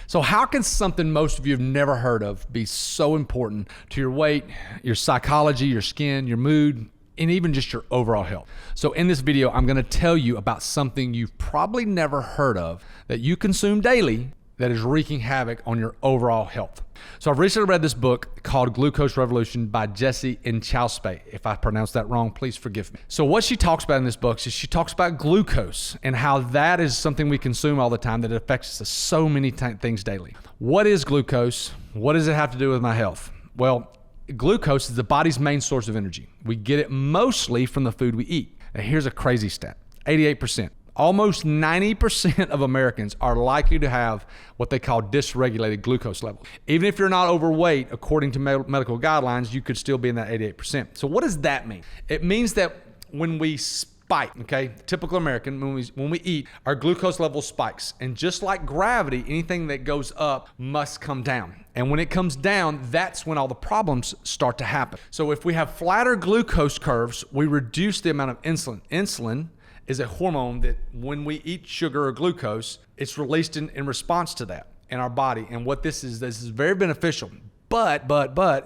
So how can something most of you have never heard of be so important to your weight, your psychology, your skin, your mood, and even just your overall health? So in this video, I'm gonna tell you about something you've probably never heard of that you consume daily that is wreaking havoc on your overall health. So I've recently read this book called Glucose Revolution by Jessie Inchauspé. If I pronounced that wrong, please forgive me. So what she talks about in this book is she talks about glucose and how that is something we consume all the time that affects us so many things daily. What is glucose? What does it have to do with my health? Well, glucose is the body's main source of energy. We get it mostly from the food we eat. Now here's a crazy stat, 88%. Almost 90% of Americans are likely to have what they call dysregulated glucose levels. Even if you're not overweight, according to medical guidelines, you could still be in that 88%. So what does that mean? It means that when we spike, okay, typical American, when we eat, our glucose level spikes. And just like gravity, anything that goes up must come down. And when it comes down, that's when all the problems start to happen. So if we have flatter glucose curves, we reduce the amount of insulin. Insulin is a hormone that when we eat sugar or glucose, it's released in response to that in our body. And what this is very beneficial. But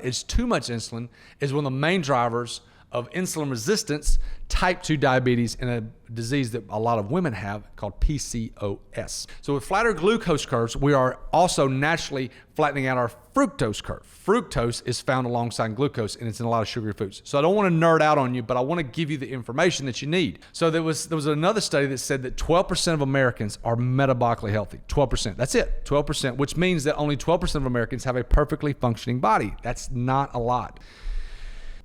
it's too much insulin is one of the main drivers of insulin resistance, type 2 diabetes, and a disease that a lot of women have called PCOS. So with flatter glucose curves, we are also naturally flattening out our fructose curve. Fructose is found alongside glucose, and it's in a lot of sugary foods. So I don't want to nerd out on you, but I want to give you the information that you need. So there was another study that said that 12% of Americans are metabolically healthy. 12%. That's it. 12%, which means that only 12% of Americans have a perfectly functioning body. That's not a lot.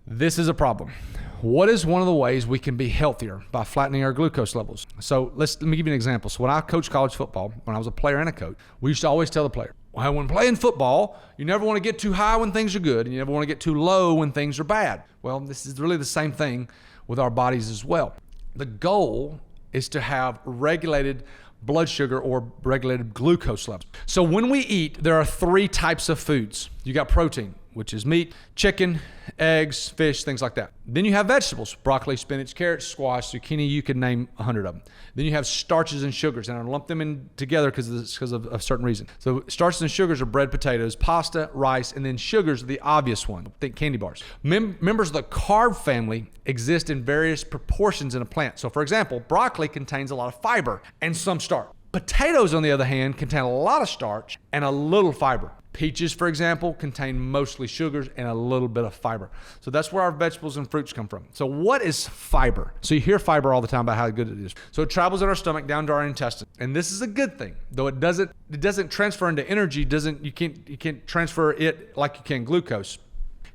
This is a problem. What is one of the ways we can be healthier by flattening our glucose levels? So let me give you an example. So when I coached college football, when I was a player and a coach, we used to always tell the player, well, when playing football, you never want to get too high when things are good, and you never want to get too low when things are bad. Well, this is really the same thing with our bodies as well. The goal is to have regulated blood sugar or regulated glucose levels. So when we eat, there are three types of foods. You got protein, which is meat, chicken, eggs, fish, things like that. Then you have vegetables, broccoli, spinach, carrots, squash, zucchini, you could name 100 of them. Then you have starches and sugars, and I lump them in together because of a certain reason. So starches and sugars are bread, potatoes, pasta, rice, and then sugars are the obvious one. Think candy bars. Members of the carb family exist in various proportions in a plant. So for example, broccoli contains a lot of fiber and some starch. Potatoes, on the other hand, contain a lot of starch and a little fiber. Peaches, for example, contain mostly sugars and a little bit of fiber. So that's where our vegetables and fruits come from. So what is fiber? So you hear fiber all the time about how good it is. So it travels in our stomach down to our intestine. And this is a good thing. Though it doesn't transfer into energy, you can't transfer it like you can glucose.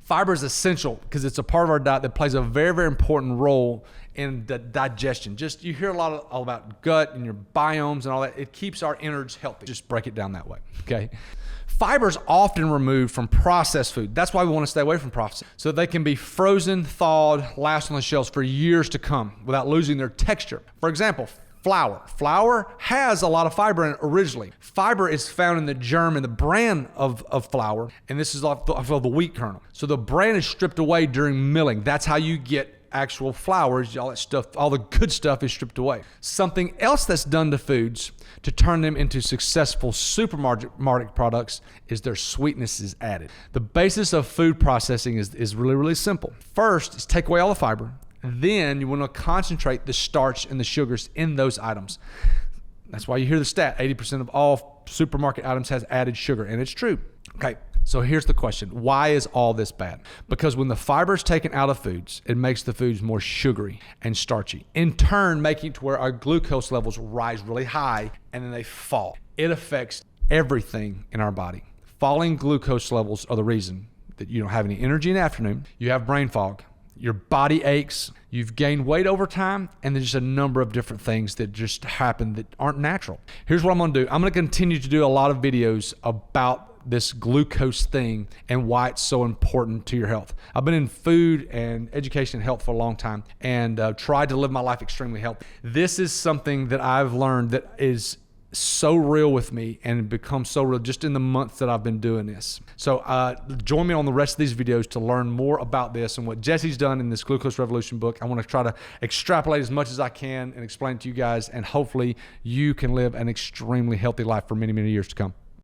Fiber is essential because it's a part of our diet that plays a very, very important role in the digestion. Just you hear a lot all about gut and your biomes and all that. It keeps our innards healthy. Just break it down that way, okay? Fiber is often removed from processed food. That's why we want to stay away from processed. So they can be frozen, thawed, last on the shelves for years to come without losing their texture. For example, flour. Flour has a lot of fiber in it originally. Fiber is found in the germ and the bran of flour, and this is off the wheat kernel. So the bran is stripped away during milling. That's how you get actual flours, all that stuff, all the good stuff is stripped away. Something else that's done to foods to turn them into successful supermarket products is their sweetness is added. The basis of food processing is really, really simple. First is take away all the fiber. Then you want to concentrate the starch and the sugars in those items. That's why you hear the stat, 80% of all supermarket items has added sugar, and it's true. Okay, so here's the question. Why is all this bad? Because when the fiber is taken out of foods, it makes the foods more sugary and starchy, in turn making it to where our glucose levels rise really high and then they fall. It affects everything in our body. Falling glucose levels are the reason that you don't have any energy in the afternoon, you have brain fog, your body aches, you've gained weight over time, and there's just a number of different things that just happen that aren't natural. Here's what I'm gonna do. I'm gonna continue to do a lot of videos about this glucose thing and why it's so important to your health. I've been in food and education and health for a long time and tried to live my life extremely healthy. This is something that I've learned that is so real with me and become so real just in the months that I've been doing this. So join me on the rest of these videos to learn more about this and what Jesse's done in this Glucose Revolution book. I want to try to extrapolate as much as I can and explain it to you guys, and hopefully you can live an extremely healthy life for many, many years to come.